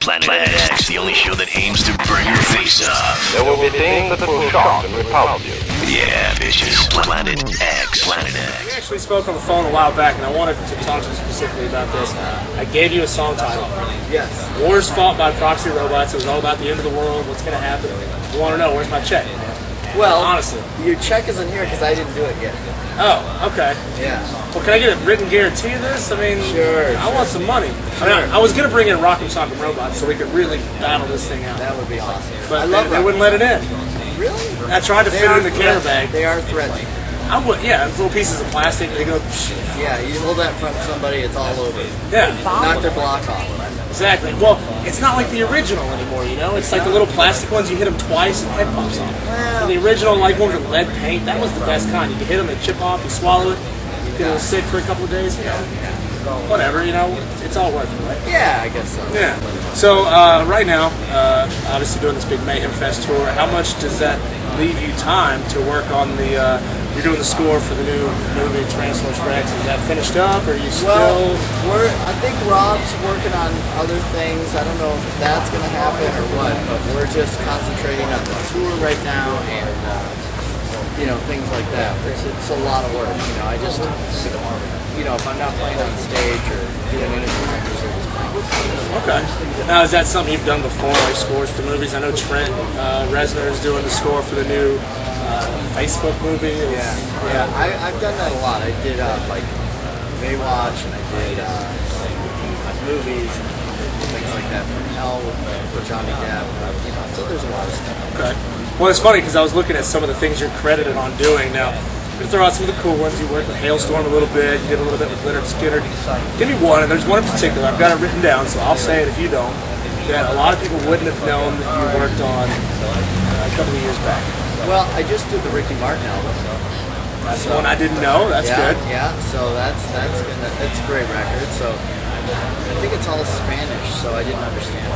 Planet X, the only show that aims to burn your face off. There will be things that will shock and repulse you. Yeah, bitches. Planet X. Planet X. We actually spoke on the phone a while back, and I wanted to talk to you specifically about this. I gave you a song title. Yes. Wars Fought by Proxy Robots. It was all about the end of the world, what's going to happen. I want to know, where's my check? Well, honestly. Your check isn't here because I didn't do it yet. Oh, okay. Yeah. Well, can I get a written guarantee of this? I mean, Sure. I want some money. I mean, I was going to bring in Rock'em Sock'em Robots so we could really battle this thing out. That would be awesome. But they wouldn't let it in. Really? I tried to fit it in the camera bag. They are threatening. Yeah, little pieces of plastic. They go. Yeah, you hold that in front of somebody, it's all over. Yeah. Knock their block off. Exactly. Well, it's not like the original anymore, you know? It's like the little plastic ones, you hit them twice and head pops off. Well, The original, like one with lead paint, that was the best kind. You can hit them, they chip off, you swallow it, you get a little sick for a couple of days, you know? Whatever, you know? It's all worth it, right? yeah, I guess so. Yeah. So, right now, obviously doing this big Mayhem Fest tour, how much does that leave you time to work on the, you're doing the score for the new movie, Transformers Rex. Is that finished up, or are you still... Well, I think Rob's working on other things. I don't know if that's going to happen or what, but we're just concentrating on the tour right now and, you know, things like that. It's a lot of work, you know. I just, you know, if I'm not playing on stage or doing interviews, I'm just playing. Okay. Now, is that something you've done before, like scores for movies? I know Trent Reznor is doing the score for the new Facebook movie. Yeah. I've done that a lot. I did like Baywatch, and I did movies and things like that from Hell with Johnny Depp. You know, so there's a lot of stuff. Okay. Well, it's funny because I was looking at some of the things you're credited on doing. Now, to throw out some of the cool ones, you worked with Hailstorm a little bit. You did a little bit with Leonard Skinner. Give me one, and there's one in particular. I've got it written down, so I'll say it if you don't. That a lot of people wouldn't have known that you worked on a couple of years back. Well, I just did the Ricky Martin album. That's one I didn't know. That's good. Yeah, so that's a great record. So I think it's all Spanish, so I didn't understand.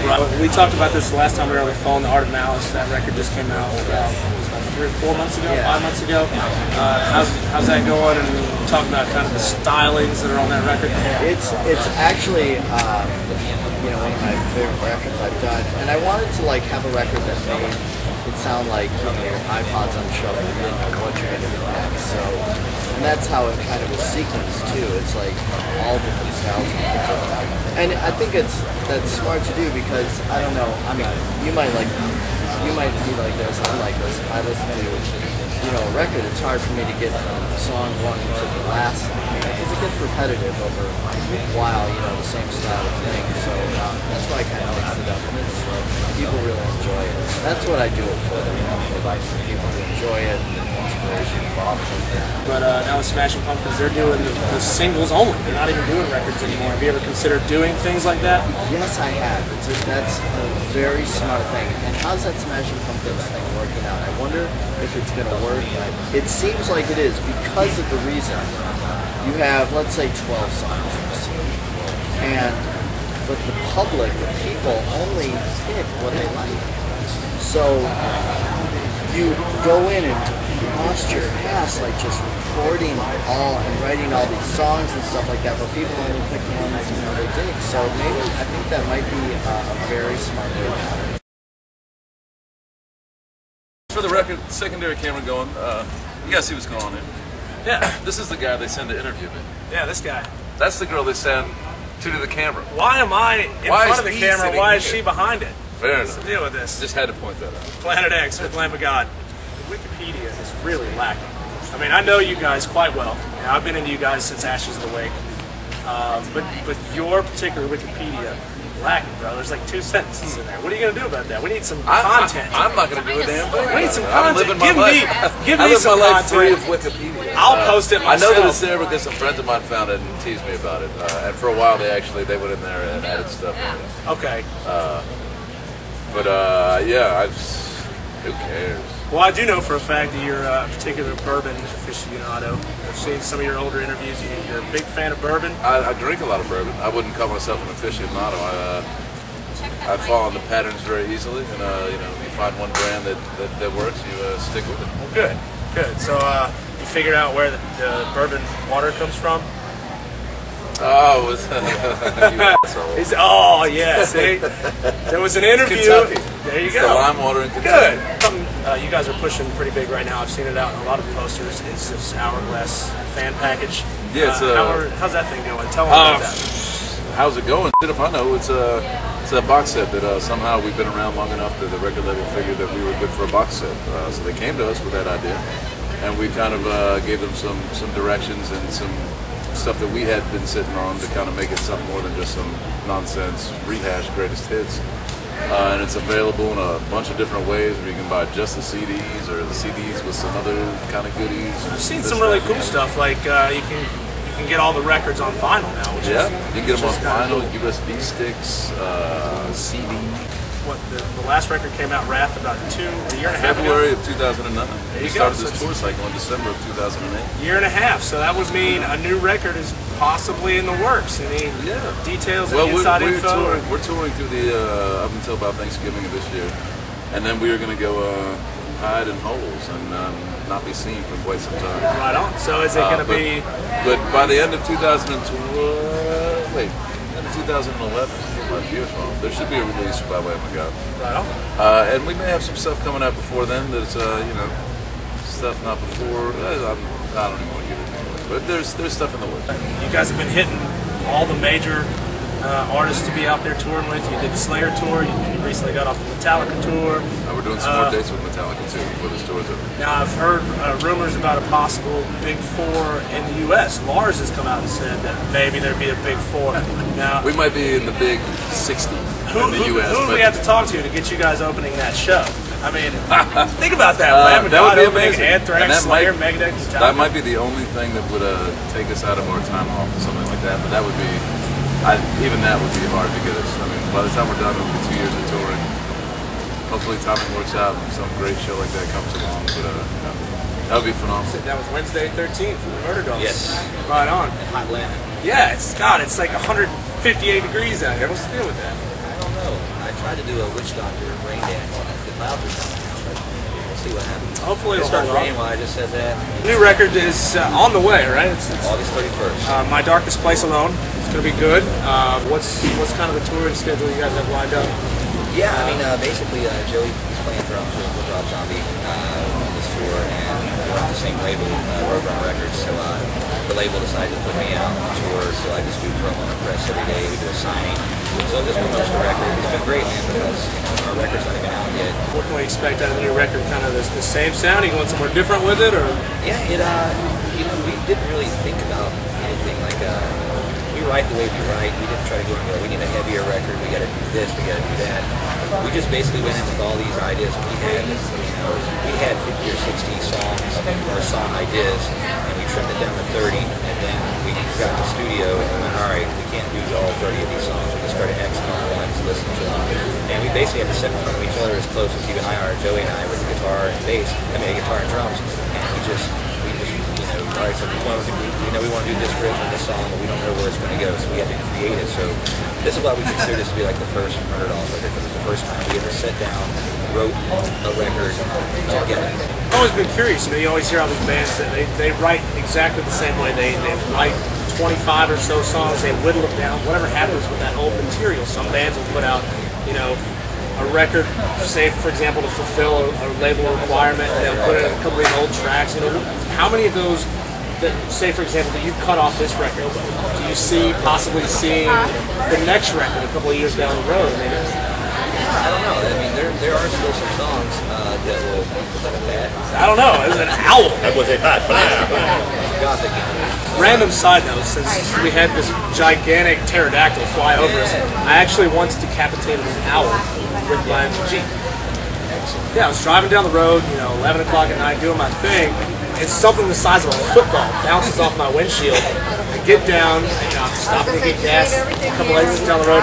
Right. We talked about this the last time we were on the phone. The Art of Malice. That record just came out about 3 or 4 months ago, 5 months ago. How's that going? And talk about kind of the stylings that are on that record. It's actually you know, one of my favorite records I've done, and I wanted to like have a record that made it sound like, you know, your iPod's on shuffle, you didn't know what you're gonna do next. So, and that's how it kind of is sequenced too. It's like all different styles. And I think that's smart to do because I don't know. I mean, you might be like this. I'm like this. If I listen to, you know, a record, it's hard for me to get from song one to the last song because it gets repetitive over a while. You know, the same style of thing. So that's why I kind of mixed it up. And it's people really enjoy it. That's what I do it for. You know, for people to enjoy it. Inspiration, thoughts, like that. But now with Smashing Pumpkins, they're doing the singles only. They're not even doing records anymore. Have you ever considered doing things like that? Yes, I have. That's a very smart thing. And how's that Smashing Pumpkins thing working out? I wonder if it's going to work. It seems like it is because of the reason you have, let's say, 12 songs in the CD. But the public, the people, only pick what they like. So you go in and lost your ass, like just recording all and writing all these songs and stuff like that, but people only pick the ones, you know, they dig. So maybe I think that might be a very smart way to have it. For the record, secondary camera going, you guys see what's going on here? Yeah. This is the guy they send to interview me. Yeah, this guy. That's the girl they send to the camera. Why am I in front of the camera? Why is she behind it? Fair What's the deal with this? Just had to point that out. Planet X with Lamb of God. Wikipedia is really lacking. I mean, I know you guys quite well. You know, I've been into you guys since Ashes of the Wake. But your particular Wikipedia, lacking, bro. There's like 2 sentences in there. What are you going to do about that? We need some content. I'm not going to do a damn thing. We need some I'm content. living my life. Give I me live some my life free of content. Wikipedia. I'll post it myself. I know that it's there because some friends of mine found it and teased me about it. And for a while, they went in there and added stuff. Okay. Yeah, who cares? Well, I do know for a fact that you're a particular bourbon aficionado. I've seen some of your older interviews. You're a big fan of bourbon. I drink a lot of bourbon. I wouldn't call myself an aficionado. I fall into patterns very easily, and you know, if you find one brand that works, you stick with it. Well, good. So you figured out where the bourbon water comes from? Oh, was that? Oh, yeah, see? There was an interview. Kentucky. There you It's go. the lime water in Kentucky. Good. You guys are pushing pretty big right now. I've seen it out in a lot of posters. It's this Hourglass fan package. Yeah, it's how's that thing going? Tell me about that. How's it going? If I know, it's a box set that somehow we've been around long enough that the record label figured that we were good for a box set. So they came to us with that idea, and we kind of gave them some directions and some stuff that we had been sitting on to kind of make it something more than just some nonsense rehash greatest hits. And it's available in a bunch of different ways where you can buy just the CDs or the CDs with some other kind of goodies. I've seen some really cool stuff, like you can get all the records on vinyl now. Which yeah, is, you can get them on vinyl, cool. USB sticks, CD. What the last record came out, Wrath, about a year and a half February ago. of 2009. We started this tour cycle in December of 2008. Year and a half, so that would mean a new record is possibly in the works. Any details and inside info? We're touring through the up until about Thanksgiving of this year, and then we are going to go hide in holes and not be seen for quite some time. Right on. So is it going to be? But by the end of 2011, my view's wrong. There should be a release by Lamb of God. Right on. And we may have some stuff coming out before then. That's stuff not before. I don't even want you to know it, but there's stuff in the works. You guys have been hitting all the major artists to be out there touring with. You did the Slayer tour. You recently got off the Metallica tour. We're doing some more dates with Metallica too before this tour's over. Now I've heard rumors about a possible Big Four in the U.S. Lars has come out and said that maybe there'd be a Big Four. Now we might be in the Big 60 in the U.S. Who do we have to talk to get you guys opening that show? I mean, think about that. That would be amazing. Anthrax, Slayer, Megadeth, Metallica. That might be the only thing that would take us out of our time off or something like that. But that would be, even that would be hard to get us. I mean, by the time we're done, it'll be 2 years of touring. Hopefully timing works out and some great show like that comes along. But that would be phenomenal. That was Wednesday 13th for the Murderdolls. Yes. Right on. Hot Atlanta. Yeah, it's like 158 degrees out here. What's the deal with that? I don't know. I tried to do a witch doctor rain dance. The clouds are coming out, but we'll see what happens. Hopefully it it'll starts hold raining while I just said that. New record is on the way, right? It's August 31st. My Darkest Place Alone. It's going to be good. What's kind of the touring schedule you guys have lined up? Yeah, I mean, basically, Joey's playing drums with Rob Zombie on this tour, and we're on the same label, Roadrunner Records, so the label decided to put me out on the tour, so I just do promo and press every day, we do a signing. So this promotes the record. It's been great, man, because our record's not even out yet. What can we expect out of the new record? Kind of the same sound? Are you going somewhere different with it, or? Yeah, we didn't really think about anything like, we write the way we write. We didn't try to go, we need a heavier record, we gotta do this, we gotta do that. We just basically went in with all these ideas we had. We had 50 or 60 songs or song ideas, and we trimmed it down to 30, and then we got in the studio and we went, all right, we can't do all 30 of these songs. We just started Xing on ones, listening to them. And we basically had to sit in front of each other as close as you and I are, Joey and I, with the guitar and bass, guitar and drums, and we just all right, so we want to do this riff on this song, but we don't know where it's going to go, so we had to create it. So this is why we consider this to be like the first Murderdolls record, because it's the first time we ever sat down, wrote a record together. I've always been curious. You always hear all these bands that they write exactly the same way. They write 25 or so songs, they whittle them down. Whatever happens with that old material, some bands will put out, a record, say for example, to fulfill a label requirement, and they'll put in a couple of these old tracks. How many of those that, say for example, that you've cut off this record, do you possibly seeing the next record a couple of years down the road? I don't know. I mean, there are still some songs that will, was that a bat? I don't know. It was an owl. That was a bat. Gothic. Random side note, since we had this gigantic pterodactyl fly over us, I actually once decapitated an owl with my Jeep. Yeah, I was driving down the road, 11 o'clock at night, doing my thing, and something the size of a football bounces off my windshield. I get down, I'm stopping to get gas, a couple exits down the road.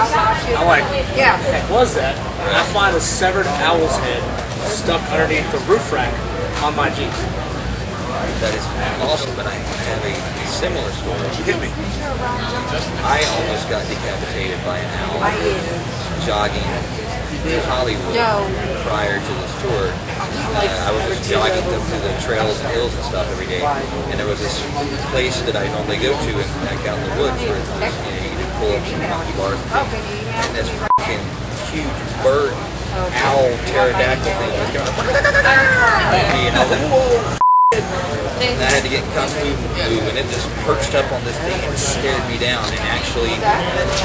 I'm like, what the heck was that? And I find a severed owl's head stuck underneath the roof rack on my Jeep. That is awesome, but I have a similar story. Hit me. I almost got decapitated by an owl jogging through Hollywood prior to this tour. I was just jogging through the trails and hills and stuff every day, and there was this place that I normally go to, and back out in the woods where it's just, you know, you can pull up some monkey bars and things, and this freaking huge bird, owl, pterodactyl thing was going at me, and I was like, whoa! And I had to get Kung Fu move, and it just perched up on this thing and stared me down and actually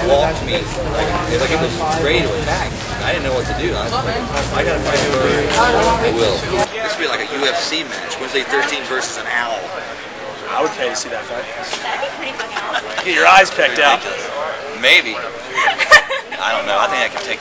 walked me like it was ready to attack. I didn't know what to do. I was like, I gotta find a bird. I will. This would be like a UFC match. Wednesday 13 versus an owl. I would pay to see that fight. Get your eyes pecked out. Maybe. I don't know. I think I can take